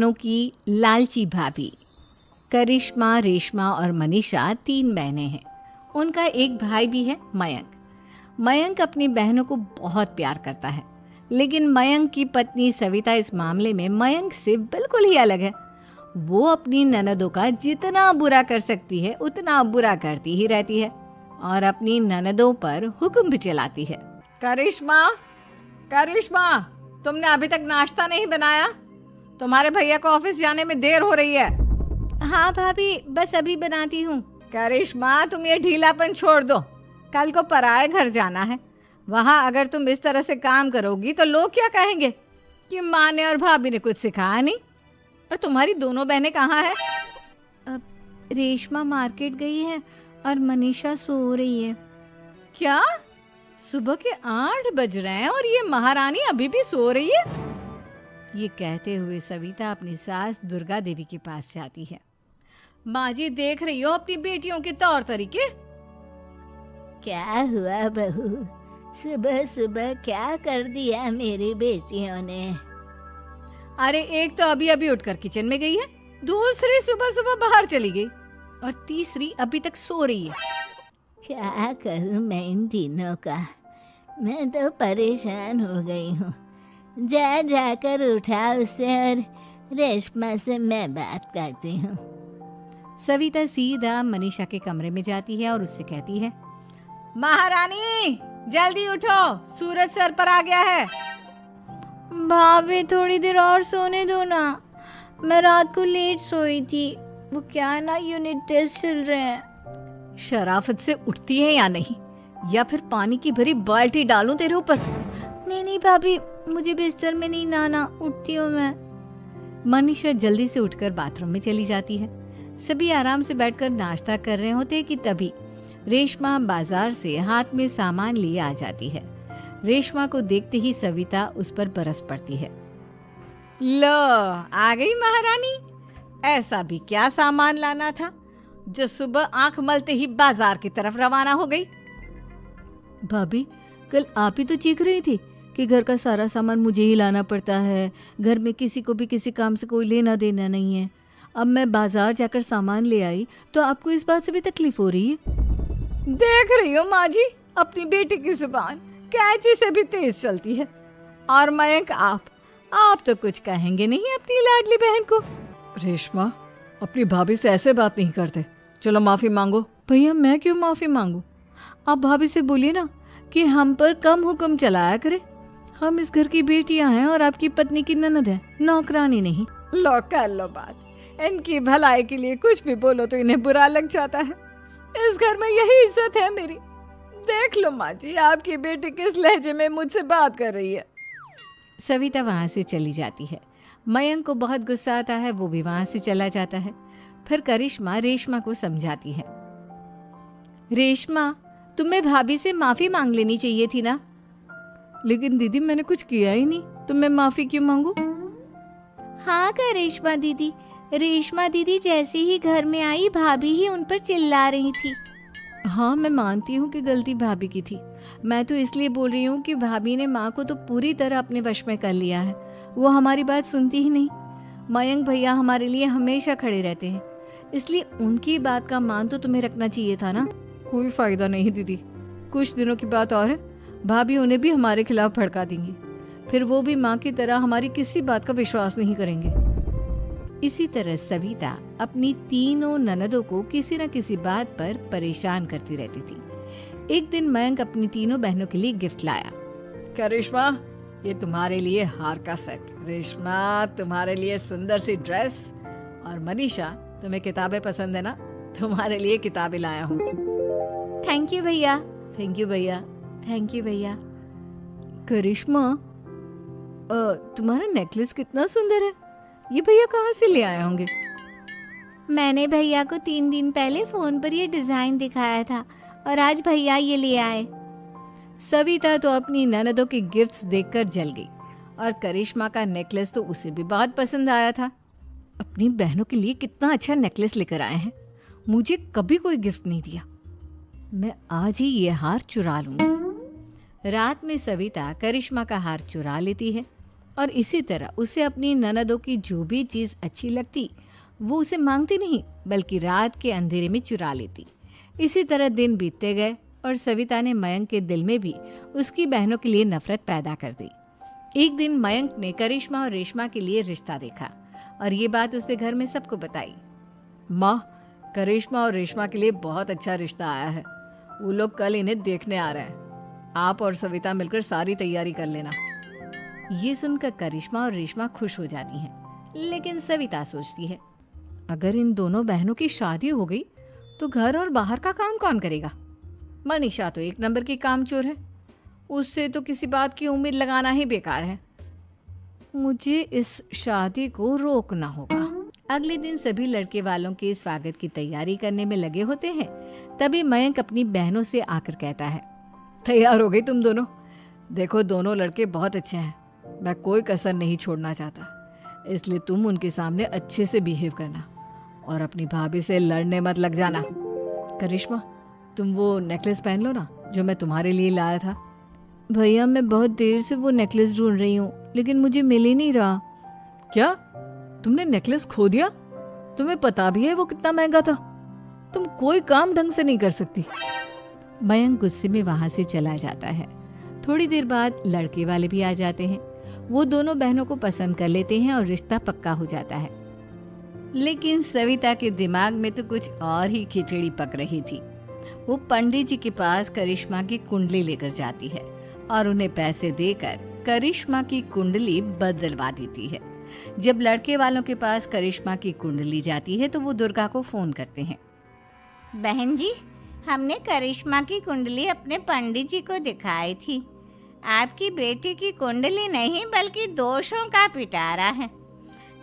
बहनों की लालची भाभी। करिश्मा, रेशमा और मनीषा 3 बहनें हैं। उनका एक भाई भी है, मयंक। मयंक अपनी बहनों को बहुत प्यार करता है, लेकिन मयंक की पत्नी सविता इस मामले में मयंक से बिल्कुल ही अलग है। वो अपनी ननदों का जितना बुरा कर सकती है उतना बुरा करती ही रहती है और अपनी ननदों पर हुक्म भी चलाती है। करिश्मा, करिश्मा, तुमने अभी तक नाश्ता नहीं बनाया? तुम्हारे भैया को ऑफिस जाने में देर हो रही है। हाँ भाभी, बस अभी बनाती हूँ। करिश्मा, तुम ये ढीलापन छोड़ दो। कल को पराए घर जाना है। वहाँ अगर तुम इस तरह से काम करोगी तो लोग क्या कहेंगे कि माँ ने और भाभी ने कुछ सिखाया नहीं। और तुम्हारी दोनों बहनें कहाँ हैं? अब रेशमा मार्केट गई है और मनीषा सो रही है। क्या? सुबह के 8 बज रहे हैं और ये महारानी अभी भी सो रही है? ये कहते हुए सविता अपनी सास दुर्गा देवी के पास जाती है। माँ जी, देख रही हो अपनी बेटियों के तौर तरीके? क्या हुआ बहू, सुबह सुबह क्या कर दिया मेरी बेटियों ने? अरे एक तो अभी अभी उठकर किचन में गई है, दूसरी सुबह सुबह बाहर चली गई और तीसरी अभी तक सो रही है। क्या करूं मैं इन तीनों का? मैं तो परेशान हो गई हूँ। जा जाकर उठा उसे और रेशमा से मैं बात करती हूँ। सविता सीधा मनीषा के कमरे में जाती है और उससे कहती है, महारानी जल्दी उठो, सूरज सर पर आ गया है। भाभी थोड़ी देर और सोने दो ना, मैं रात को लेट सोई थी। वो क्या है ना, यूनिट टेस्ट चल रहे हैं। शराफत से उठती है या नहीं, या फिर पानी की भरी बाल्टी डालूं तेरे ऊपर? नहीं भाभी, मुझे बिस्तर में नहीं नहाना, उठती हूँ मैं। मनीषा जल्दी से उठकर बाथरूम में चली जाती है। सभी आराम से बैठकर नाश्ता कर रहे होते कि तभी रेशमा बाजार से हाथ में सामान लिए आ जाती है। रेशमा को देखते ही सविता उस पर बरस पड़ती है। लो, आ गई महारानी। ऐसा भी क्या सामान लाना था जो सुबह आंख मलते ही बाजार की तरफ रवाना हो गई? भाभी, कल आप ही तो चीख रही थी कि घर का सारा सामान मुझे ही लाना पड़ता है, घर में किसी को भी किसी काम से कोई लेना देना नहीं है। अब मैं बाजार जाकर सामान ले आई तो आपको इस बात से भी तकलीफ हो रही है? देख रही हो माँ जी, अपनी बेटी की जुबान कैंची से भी तेज चलती है। और मयंक, आप तो कुछ कहेंगे नहीं अपनी लाडली बहन को। रेशमा, अपनी भाभी से ऐसे बात नहीं करते। चलो माफी मांगो। भैया, मैं क्यों माफी मांगू? आप भाभी से बोलिए ना कि हम पर कम हुक्म चलाया करे। हम इस घर की बेटियां हैं और आपकी पत्नी की ननद है, नौकरानी नहीं। लो कर लो बात। इनकी भलाई के लिए कुछ भी बोलो तो इन्हें बुरा लग जाता है। इस घर में यही इज्जत है मेरी। देख लो माँ जी, आपकी बेटी किस लहजे में मुझसे बात कर रही है। सविता वहाँ से चली जाती है। मयंक को बहुत गुस्सा आता है, वो भी वहाँ से चला जाता है। फिर करिश्मा रेशमा को समझाती है। रेशमा, तुम्हें भाभी से माफी मांग लेनी चाहिए थी ना। लेकिन दीदी, मैंने कुछ किया ही नहीं, तो मैं माफी क्यों मांगू? हाँ करिश्मा दीदी, रेशमा दीदी जैसे ही घर में आई भाभी ही उन पर चिल्ला रही थी। हाँ, मैं मानती हूँ कि गलती भाभी की थी। मैं तो इसलिए बोल रही हूँ कि भाभी ने माँ को तो पूरी तरह अपने वश में कर लिया है। वो हमारी बात सुनती ही नहीं। मयंक भैया हमारे लिए हमेशा खड़े रहते हैं, इसलिए उनकी बात का मान तो तुम्हें रखना चाहिए था ना। कोई फायदा नहीं दीदी, कुछ दिनों की बात और है, भाभी उन्हें भी हमारे खिलाफ भड़का देंगी। फिर वो भी माँ की तरह हमारी किसी बात का विश्वास नहीं करेंगे। इसी तरह सविता अपनी तीनों ननदों को किसी न किसी बात पर परेशान करती रहती थी। एक दिन मयंक अपनी तीनों बहनों के लिए गिफ्ट लाया। करिश्मा, ये तुम्हारे लिए हार का सेट। रेशमा, तुम्हारे लिए सुंदर सी ड्रेस। और मनीषा, तुम्हें किताबें पसंद है ना, तुम्हारे लिए किताबें लाया हूँ। थैंक यू भैया। थैंक यू भैया। थैंक यू भैया। करिश्मा, तुम्हारा नेकलेस कितना सुंदर है। ये भैया कहाँ से ले आए होंगे? मैंने भैया को 3 दिन पहले फोन पर ये डिजाइन दिखाया था और आज भैया ये ले आए। सविता तो अपनी ननदों के गिफ्ट्स देखकर जल गई और करिश्मा का नेकलेस तो उसे भी बहुत पसंद आया था। अपनी बहनों के लिए कितना अच्छा नेकलेस लेकर आए हैं, मुझे कभी कोई गिफ्ट नहीं दिया। मैं आज ही ये हार चुरा लूंगी। रात में सविता करिश्मा का हार चुरा लेती है और इसी तरह उसे अपनी ननदों की जो भी चीज़ अच्छी लगती वो उसे मांगती नहीं, बल्कि रात के अंधेरे में चुरा लेती। इसी तरह दिन बीतते गए और सविता ने मयंक के दिल में भी उसकी बहनों के लिए नफरत पैदा कर दी। एक दिन मयंक ने करिश्मा और रेशमा के लिए रिश्ता देखा और ये बात उसने घर में सबको बताई। माँ, करिश्मा और रेशमा के लिए बहुत अच्छा रिश्ता आया है। वो लोग कल इन्हें देखने आ रहे हैं। आप और सविता मिलकर सारी तैयारी कर लेना। ये सुनकर करिश्मा और रेशमा खुश हो जाती हैं, लेकिन सविता सोचती है, अगर इन दोनों बहनों की शादी हो गई तो घर और बाहर का काम कौन करेगा? मनीषा तो एक नंबर की कामचोर है, उससे तो किसी बात की उम्मीद लगाना ही बेकार है। मुझे इस शादी को रोकना होगा। अगले दिन सभी लड़के वालों के स्वागत की तैयारी करने में लगे होते हैं। तभी मयंक अपनी बहनों से आकर कहता है, तैयार हो गई तुम दोनों? देखो, दोनों लड़के बहुत अच्छे हैं, मैं कोई कसर नहीं छोड़ना चाहता, इसलिए तुम उनके सामने अच्छे से बिहेव करना और अपनी भाभी से लड़ने मत लग जाना। करिश्मा, तुम वो नेकलेस पहन लो ना जो मैं तुम्हारे लिए लाया था। भैया, मैं बहुत देर से वो नेकलेस ढूंढ रही हूँ, लेकिन मुझे मिल ही नहीं रहा। क्या तुमने नेकलेस खो दिया? तुम्हें पता भी है वो कितना महंगा था? तुम कोई काम ढंग से नहीं कर सकती। मयंक गुस्से में वहां से चला जाता है। थोड़ी देर बाद लड़के वाले भी आ जाते हैं। वो दोनों बहनों को पसंद कर लेते हैं और रिश्ता पक्का हो जाता है। लेकिन सविता के दिमाग में तो कुछ और ही खिचड़ी पक रही थी। वो पंडित जी के पास करिश्मा की कुंडली लेकर जाती है और उन्हें पैसे देकर करिश्मा की कुंडली बदलवा देती है। जब लड़के वालों के पास करिश्मा की कुंडली जाती है तो वो दुर्गा को फोन करते हैं। बहन जी, हमने करिश्मा की कुंडली अपने पंडित जी को दिखाई थी। आपकी बेटी की कुंडली नहीं बल्कि दोषों का पिटारा है।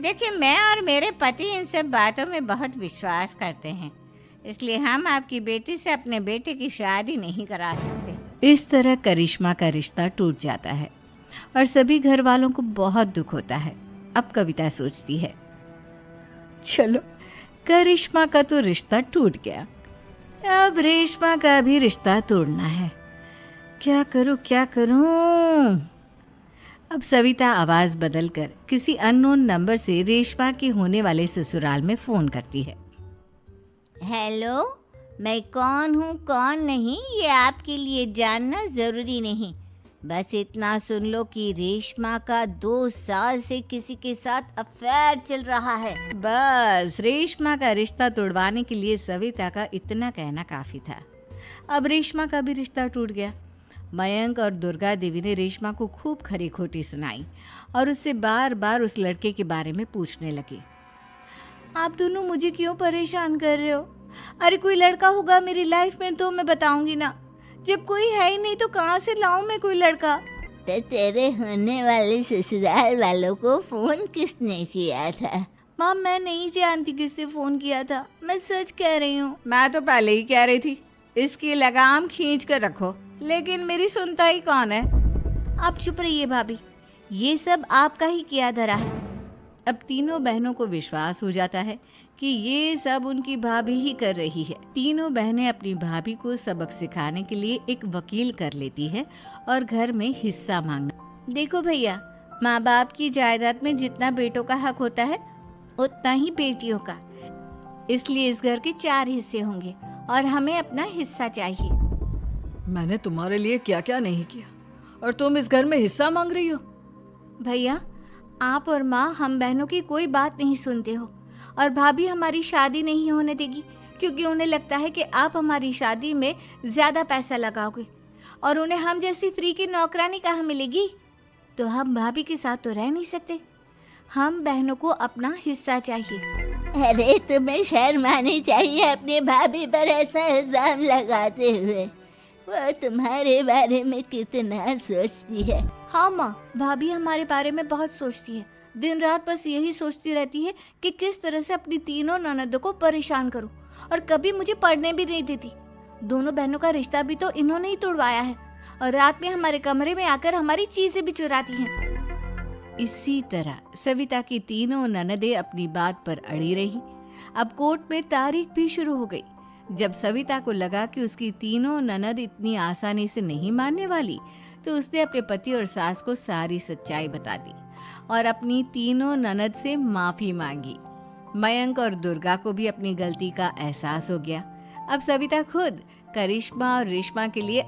देखिए, मैं और मेरे पति इन सब बातों में बहुत विश्वास करते हैं, इसलिए हम आपकी बेटी से अपने बेटे की शादी नहीं करा सकते। इस तरह करिश्मा का रिश्ता टूट जाता है और सभी घर वालों को बहुत दुख होता है। अब कविता सोचती है, चलो करिश्मा का तो रिश्ता टूट गया, अब रेशमा का भी रिश्ता तोड़ना है। क्या करूं? अब सविता आवाज बदलकर किसी अननोन नंबर से रेशमा के होने वाले ससुराल में फोन करती है। हेलो, मैं कौन हूँ कौन नहीं ये आपके लिए जानना ज़रूरी नहीं। बस इतना सुन लो कि रेशमा का 2 साल से किसी के साथ अफेयर चल रहा है। बस रेशमा का रिश्ता तोड़वाने के लिए सविता का इतना कहना काफी था। अब रेशमा का भी रिश्ता टूट गया। मयंक और दुर्गा देवी ने रेशमा को खूब खरी खोटी सुनाई और उससे बार बार उस लड़के के बारे में पूछने लगे। आप दोनों मुझे क्यों परेशान कर रहे हो? अरे कोई लड़का होगा मेरी लाइफ में तो मैं बताऊंगी ना। जब कोई है ही नहीं तो कहाँ से लाऊं मैं कोई लड़का? तो तेरे होने वाले ससुराल वालों को फोन किसने किया था? माँ, मैं नहीं जानती किसने फोन किया था, मैं सच कह रही हूँ। मैं तो पहले ही कह रही थी इसकी लगाम खींच कर रखो, लेकिन मेरी सुनता ही कौन है। आप चुप रहिए भाभी, ये सब आपका ही किया धरा है। अब तीनों बहनों को विश्वास हो जाता है कि ये सब उनकी भाभी ही कर रही है। तीनों बहनें अपनी भाभी को सबक सिखाने के लिए एक वकील कर लेती है और घर में हिस्सा मांगना। देखो भैया, माँ बाप की जायदाद में जितना बेटों का हक होता है उतना ही बेटियों का, इसलिए इस घर के 4 हिस्से होंगे और हमें अपना हिस्सा चाहिए। मैंने तुम्हारे लिए क्या क्या नहीं किया और तुम इस घर में हिस्सा मांग रही हो? भैया, आप और माँ हम बहनों की कोई बात नहीं सुनते हो और भाभी हमारी शादी नहीं होने देगी क्योंकि उन्हें लगता है कि आप हमारी शादी में ज़्यादा पैसा लगाओगे और उन्हें हम जैसी फ्री की नौकरानी कहाँ मिलेगी। तो हम भाभी के साथ तो रह नहीं सकते, हम बहनों को अपना हिस्सा चाहिए। अरे तुम्हें शर्म आनी चाहिए अपनी भाभी पर ऐसा इल्जाम लगाते हुए। वो तुम्हारे बारे में कितना सोचती है। हाँ माँ, भाभी हमारे बारे में बहुत सोचती है। दिन रात बस यही सोचती रहती है कि किस तरह से अपनी तीनों ननदों को परेशान करूं और कभी मुझे पढ़ने भी नहीं देती। दोनों बहनों का रिश्ता भी तो इन्होंने ही तोड़वाया है और रात में हमारे कमरे में आकर हमारी चीजें भी चुराती हैं। इसी तरह सविता की तीनों ननदें अपनी बात पर अड़ी रही। अब कोर्ट में तारीख भी शुरू हो गई। जब सविता को लगा कि उसकी तीनों ननद इतनी आसानी से नहीं मानने वाली, तो उसने अपने पति और सास को सारी सच्चाई बता दी और अपनी तीनों ननद से माफ़ी मांगी। मयंक और दुर्गा को भी अपनी गलती का एहसास हो गया। अब सविता खुद करिश्मा और रेशमा के लिए